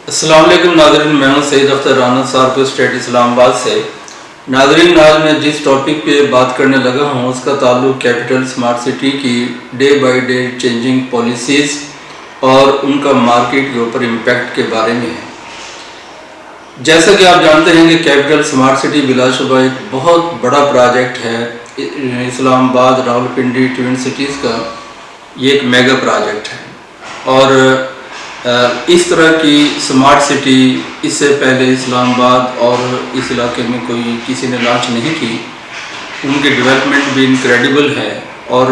السلام علیکم ناظرین، میں ہوں سید اختر رانا صاحب کو اسٹیٹ اسلام آباد سے۔ ناظرین، آج میں جس ٹاپک پہ بات کرنے لگا ہوں اس کا تعلق کیپٹل اسمارٹ سٹی کی day by day changing policies اور ان کا مارکیٹ کے اوپر امپیکٹ کے بارے میں ہے۔ جیسا کہ آپ جانتے ہیں کہ کیپٹل اسمارٹ سٹی بلا شبہ ایک بہت بڑا پروجیکٹ ہے اسلام آباد راولپنڈی ٹوین سٹیز کا۔ یہ ایک میگا پروجیکٹ ہے اور اس طرح کی سمارٹ سٹی اس سے پہلے اسلام آباد اور اس علاقے میں کوئی کسی نے لانچ نہیں کی۔ ان کی ڈیولپمنٹ بھی انکریڈیبل ہے اور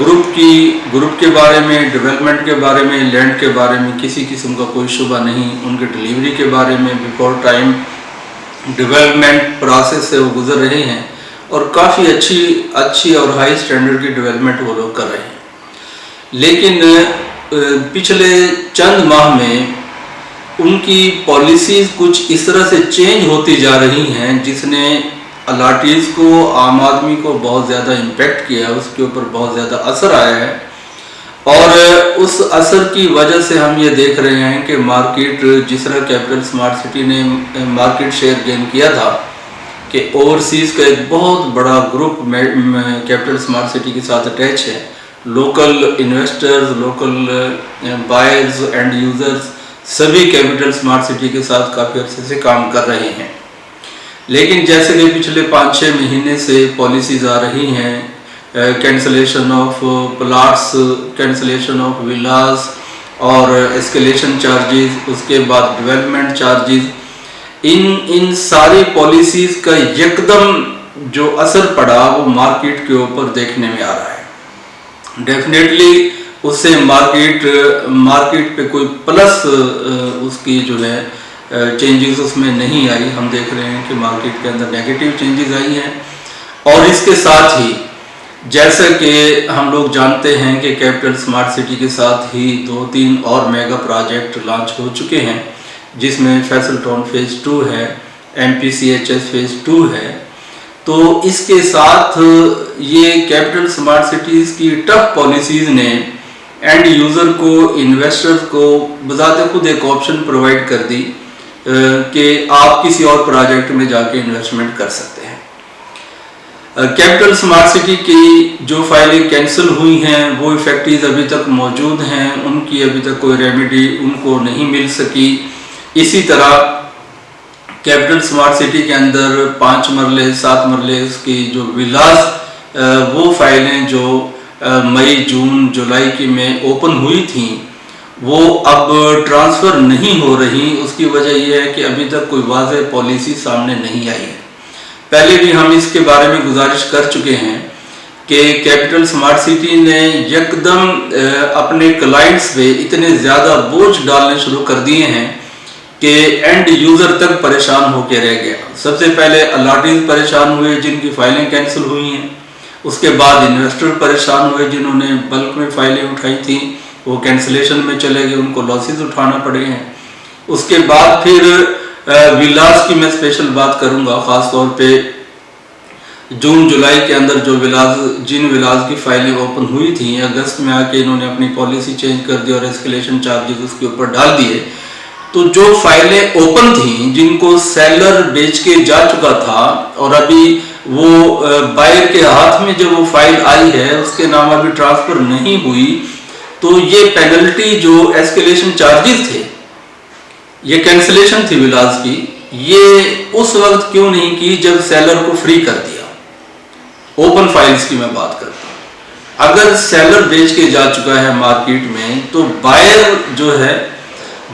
گروپ کے بارے میں، ڈیولپمنٹ کے بارے میں، لینڈ کے بارے میں کسی قسم کا کوئی شبہ نہیں۔ ان کے ڈیلیوری کے بارے میں بیفور ٹائم ڈیولپمنٹ پروسیس سے وہ گزر رہے ہیں اور کافی اچھی اور ہائی سٹینڈرڈ کی ڈیولپمنٹ وہ لوگ کر رہے ہیں۔ لیکن پچھلے چند ماہ میں ان کی پالیسیز کچھ اس طرح سے چینج ہوتی جا رہی ہیں جس نے الاٹیز کو، عام آدمی کو بہت زیادہ امپیکٹ کیا، اس کے اوپر بہت زیادہ اثر آیا ہے اور اس اثر کی وجہ سے ہم یہ دیکھ رہے ہیں کہ مارکیٹ جس طرح کیپٹل اسمارٹ سٹی نے مارکیٹ شیئر گین کیا تھا کہ اوورسیز کا ایک بہت بڑا گروپ کیپٹل اسمارٹ سٹی کے ساتھ اٹیچ ہے۔ Local investors, local buyers and users سبھی کیپٹل اسمارٹ سٹی کے ساتھ کافی عرصے سے کام کر رہے ہیں۔ لیکن جیسے کہ پچھلے 5-6 مہینے سے پالیسیز آ رہی ہیں، cancellation of plots, cancellation of villas اور اسکیلیشن چارجز، اس کے بعد ڈیولپمنٹ چارجز، ان ساری پالیسیز کا یکدم جو اثر پڑا وہ مارکیٹ کے اوپر دیکھنے میں آ رہا ہے۔ ڈیفینیٹلی اس سے مارکیٹ پہ کوئی پلس اس کی جو ہے چینجز اس میں نہیں آئی۔ ہم دیکھ رہے ہیں کہ مارکیٹ کے اندر نیگیٹو چینجز آئی ہیں اور اس کے ساتھ ہی جیسا کہ ہم لوگ جانتے ہیں کہ کیپٹل اسمارٹ سٹی کے ساتھ ہی 2-3 اور میگا پروجیکٹ لانچ ہو چکے ہیں، جس میں فیصل ٹاؤن فیز 2 ہے، MPCHS فیز 2 ہے۔ تو اس کے ساتھ یہ کیپٹل اسمارٹ سٹیز کی ٹف پالیسیز نے اینڈ یوزر کو، انویسٹرز کو بذات خود ایک آپشن پرووائڈ کر دی کہ آپ کسی اور پروجیکٹ میں جا کے انویسٹمنٹ کر سکتے ہیں۔ کیپٹل اسمارٹ سٹی کی جو فائلیں کینسل ہوئی ہیں وہ ایفیکٹیز ابھی تک موجود ہیں، ان کی ابھی تک کوئی ریمیڈی ان کو نہیں مل سکی۔ اسی طرح کیپٹل اسمارٹ سٹی کے اندر 5 مرلے 7 مرلے کی جو ولاز وہ فائلیں جو مئی، جون، جولائی کی میں اوپن ہوئی تھیں وہ اب ٹرانسفر نہیں ہو رہی۔ اس کی وجہ یہ ہے کہ ابھی تک کوئی واضح پالیسی سامنے نہیں آئی ہے۔ پہلے بھی ہم اس کے بارے میں گزارش کر چکے ہیں کہ کیپٹل اسمارٹ سٹی نے یکدم اپنے کلائنٹس پہ اتنے زیادہ بوجھ ڈالنے شروع کر دیے ہیں کہ اینڈ یوزر تک پریشان ہو کے رہ گیا۔ سب سے پہلے الاٹیز پریشان ہوئے جن کی فائلیں کینسل ہوئی ہیں، اس کے بعد انویسٹر پریشان ہوئے جنہوں نے بلک میں فائلیں اٹھائی تھیں، وہ کینسلیشن میں چلے گئے، ان کو لاسز اٹھانا پڑے ہیں۔ اس کے بعد پھر ولاز کی میں اسپیشل بات کروں گا، خاص طور پہ جون جولائی کے اندر جو جن ولاز کی فائلیں اوپن ہوئی تھیں، اگست میں آ کے انہوں نے اپنی پالیسی چینج کر دی اور اسکیلیشن چارجز اس کے اوپر ڈال دیے۔ تو جو فائلیں اوپن تھیں جن کو سیلر بیچ کے جا چکا تھا اور ابھی وہ بائر کے ہاتھ میں جب وہ فائل آئی ہے اس کے نام ابھی ٹرانسفر نہیں ہوئی، تو یہ پینلٹی جو ایسکیلیشن چارجز تھے، یہ کینسلیشن تھی ولاز کی، یہ اس وقت کیوں نہیں کی جب سیلر کو فری کر دیا۔ اوپن فائلز کی میں بات کرتا ہوں۔ اگر سیلر بیچ کے جا چکا ہے مارکیٹ میں تو بائر جو ہے،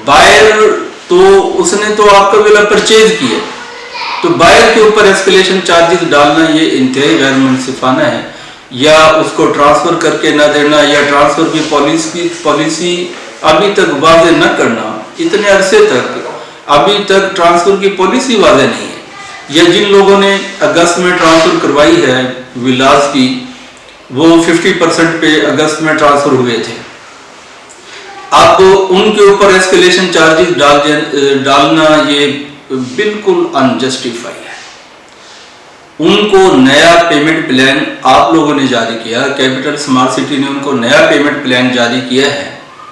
بائر تو اس نے تو آپ کا ولا پرچیز کیا، تو بائر کے اوپر ایسکیلیشن چارجز ڈالنا یہ انتہائی غیر منصفانہ ہے، یا اس کو ٹرانسفر کر کے نہ دینا، یا ٹرانسفر کی پالیسی ابھی تک واضح نہ کرنا۔ اتنے عرصے تک ابھی تک ٹرانسفر کی پالیسی واضح نہیں ہے، یا جن لوگوں نے اگست میں ٹرانسفر کروائی ہے ولاز کی، وہ 50% پہ اگست میں ٹرانسفر ہوئے تھے، اب ان کے اوپر ایسکیلیشن چارجز ڈالنا یہ بالکل انجسٹیفائی ہے۔ ان کو نیا پیمنٹ پلان آپ لوگوں نے جاری کیا، کیپٹل اسمارٹ سٹی نے ان کو نیا پیمنٹ پلان جاری کیا ہے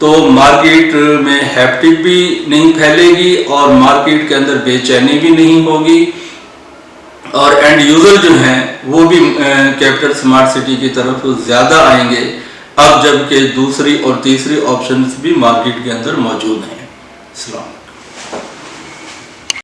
تو مارکیٹ میں ہیپٹک بھی نہیں پھیلے گی اور مارکیٹ کے اندر بے چینی بھی نہیں ہوگی، اور اینڈ یوزر جو ہیں وہ بھی کیپٹل سمارٹ سٹی کی طرف زیادہ آئیں گے اب جبکہ دوسری اور تیسری آپشنز بھی مارکیٹ کے اندر موجود ہیں۔ السلام۔